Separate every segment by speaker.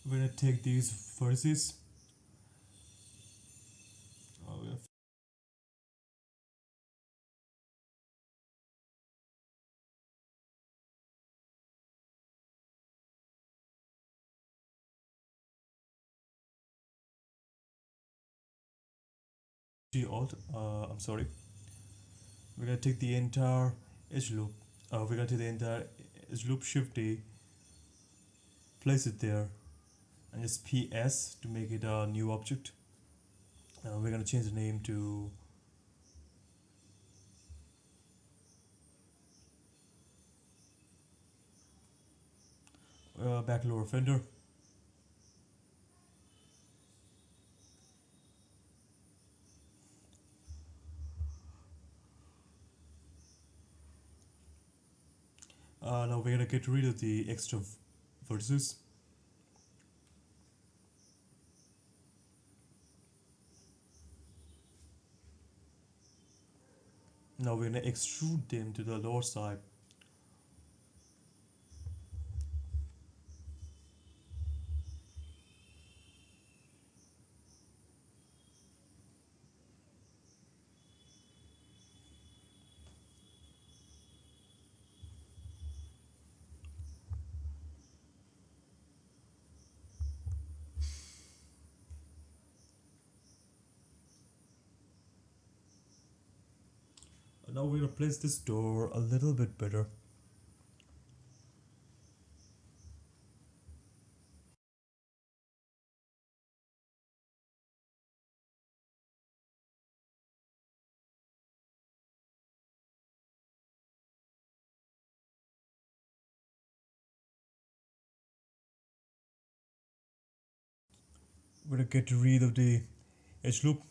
Speaker 1: We're gonna take these vertices. We're gonna Alt. I'm sorry. We're gonna take the entire edge loop. We're gonna take the entire edge loop, Shift D, place it there, and just PS to make it a new object. We're gonna change the name to back lower fender. Now we're gonna get rid of the extra vertices. Now we're gonna extrude them to the lower side. Now we're gonna place this door a little bit better. We're gonna get rid of the edge loop.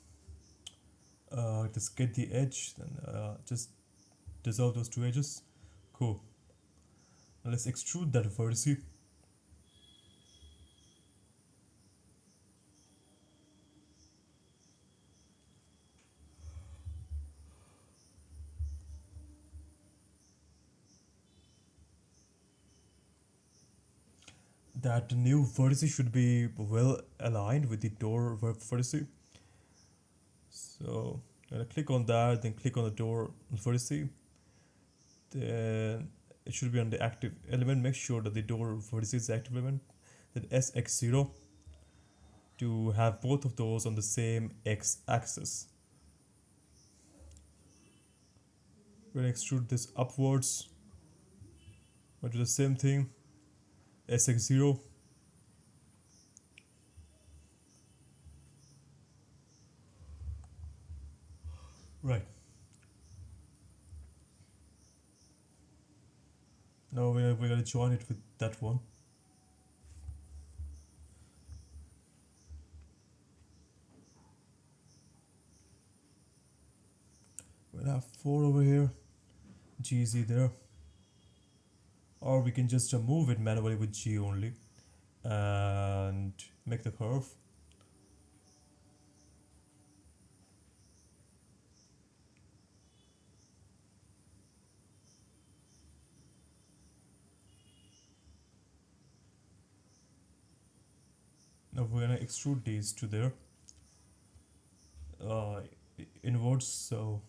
Speaker 1: Just get the edge, then just dissolve those two edges. Cool. Now let's extrude that vertice. That new vertice should be well aligned with the door vertice. So I'm gonna click on that, then click on the door vertice. Then it should be on the active element. Make sure that the door vertice is active element. Then SX0 to have both of those on the same X axis. We're gonna extrude this upwards. We'll do the same thing. SX0. Right. Now we're gonna join it with that one. We'll have 4 over here. GZ there. Or we can just move it manually with G only. And make the curve. Now we're gonna extrude these to there. Uh, Inwards, so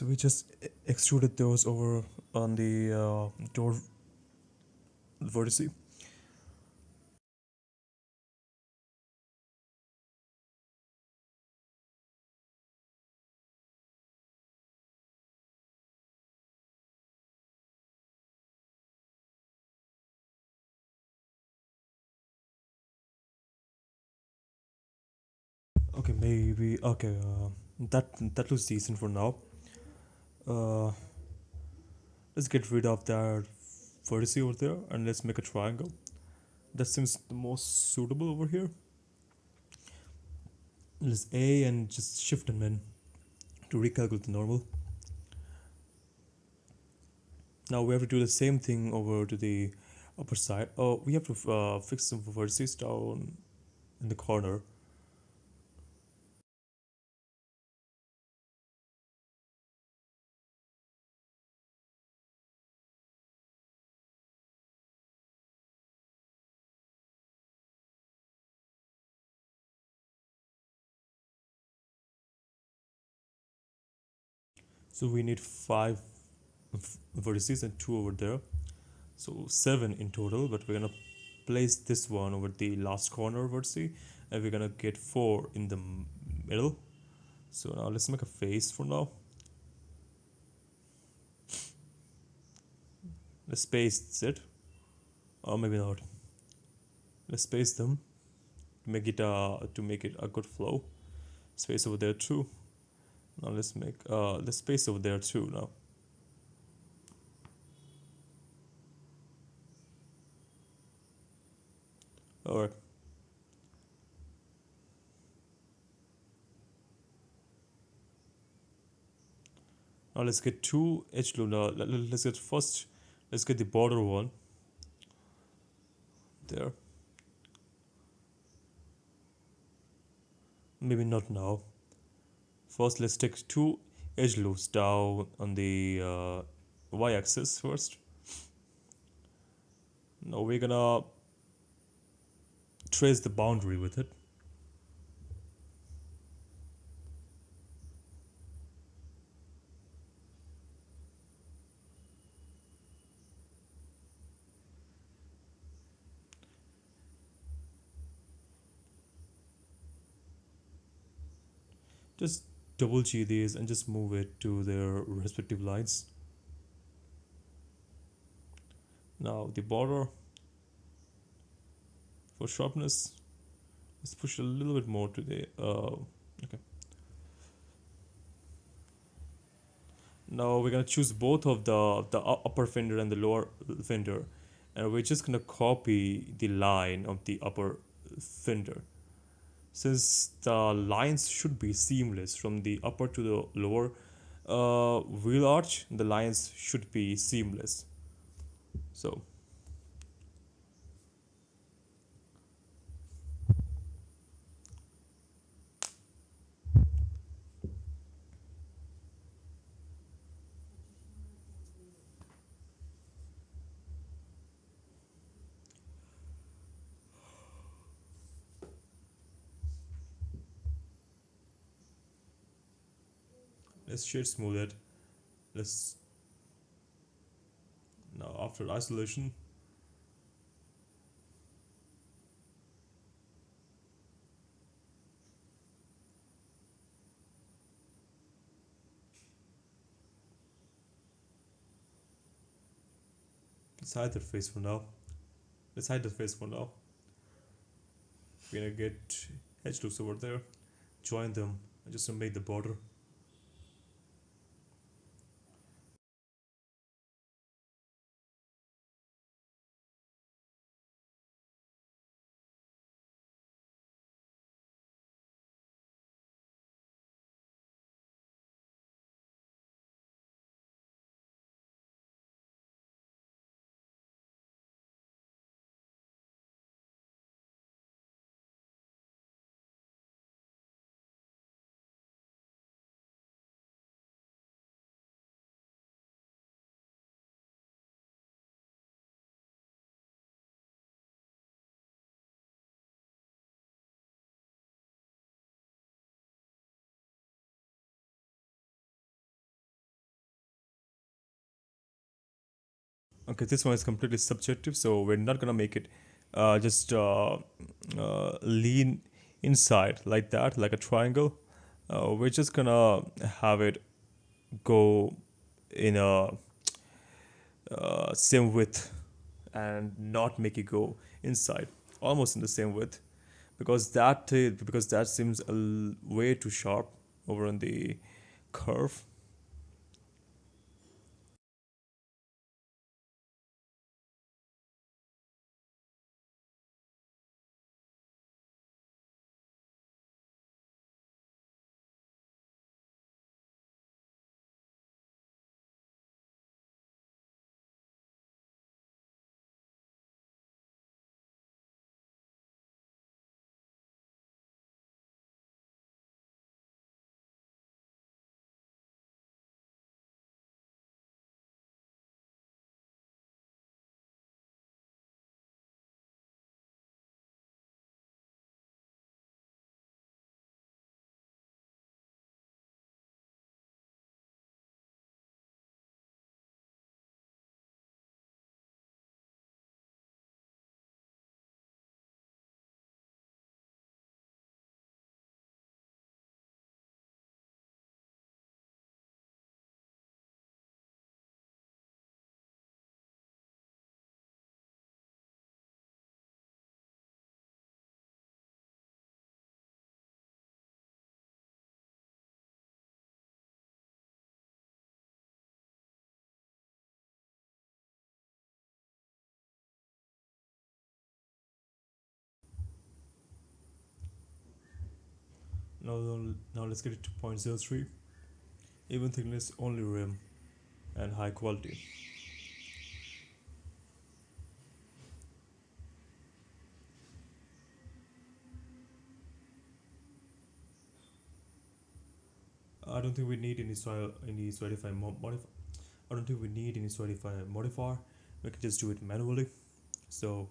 Speaker 1: we just extruded those over on the door vertice. Okay, maybe okay. That looks decent for now. Uh, let's get rid of that vertice over there and let's make a triangle. That seems the most suitable over here. Let's A and just shift and then to recalculate the normal. Now we have to do the same thing over to the upper side. Oh, we have to fix some vertices down in the corner. So we need five vertices and two over there. So seven in total, but we're gonna place this one over the last corner vertice and we're gonna get four in the middle. So now let's make a face for now. Let's space it, or maybe not. Let's space them to make it a good flow. Space over there too. Now let's space over there too now. Alright. Now let's get two edge loop. Now let's get first. Let's get the border one there. Maybe not now. First, let's take two edge loops down on the y-axis first. Now we're gonna trace the boundary with it. Just double G these and just move it to their respective lines. Now the border for sharpness, let's push it a little bit more to the okay. Now we're gonna choose both of the upper fender and the lower fender, and we're just gonna copy the line of the upper fender. Since the lines should be seamless from the upper to the lower wheel arch, the lines should be seamless. So let's shade smooth it. Let's now after isolation, let's hide the face for now. Let's hide the face for now. We're gonna get edge loops over there, join them, and just to make the border. Okay, this one is completely subjective, so we're not gonna make it just lean inside like that, like a triangle. We're just gonna have it go in a same width and not make it go inside, almost in the same width, because that seems way too sharp. over on the curve. Now let's get it to 0.03. Even thickness, only rim, and high quality. I don't think we need any solidify modify. I don't think we need any solidify modifier. We can just do it manually. So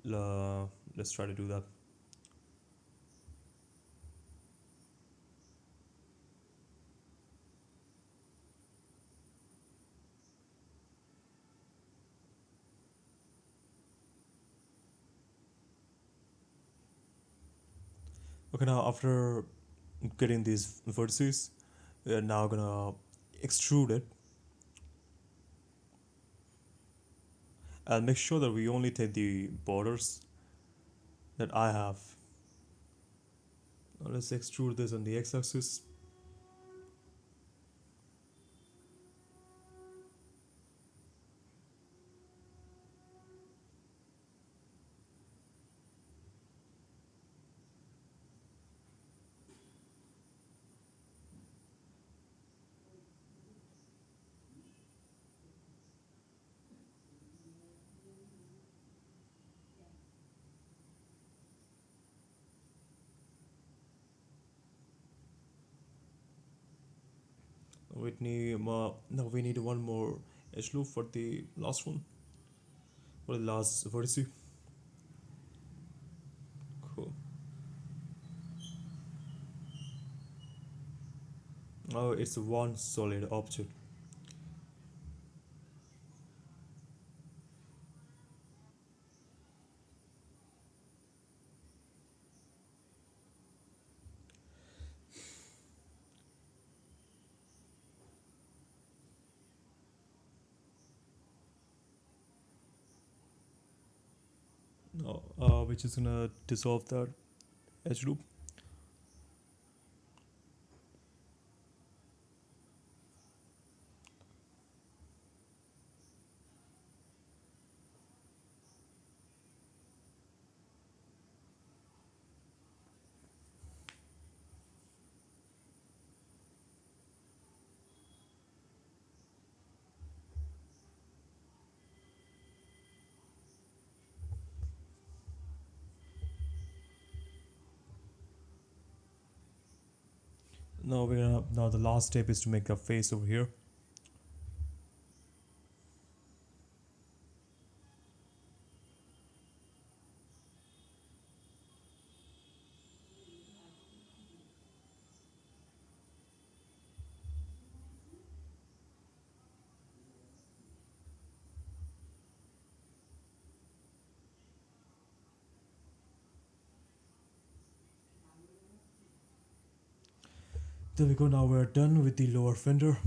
Speaker 1: let's try to do that. Okay, now after getting these vertices, we are now gonna extrude it and make sure that we only take the borders that I have. Now let's extrude this on the x-axis. We need one more edge loop for the last one, for the last vertice. Cool. Oh, it's one solid object. No, which is gonna dissolve that edge loop. Now the last step is to make a face over here. There we go. Now we're done with the lower fender.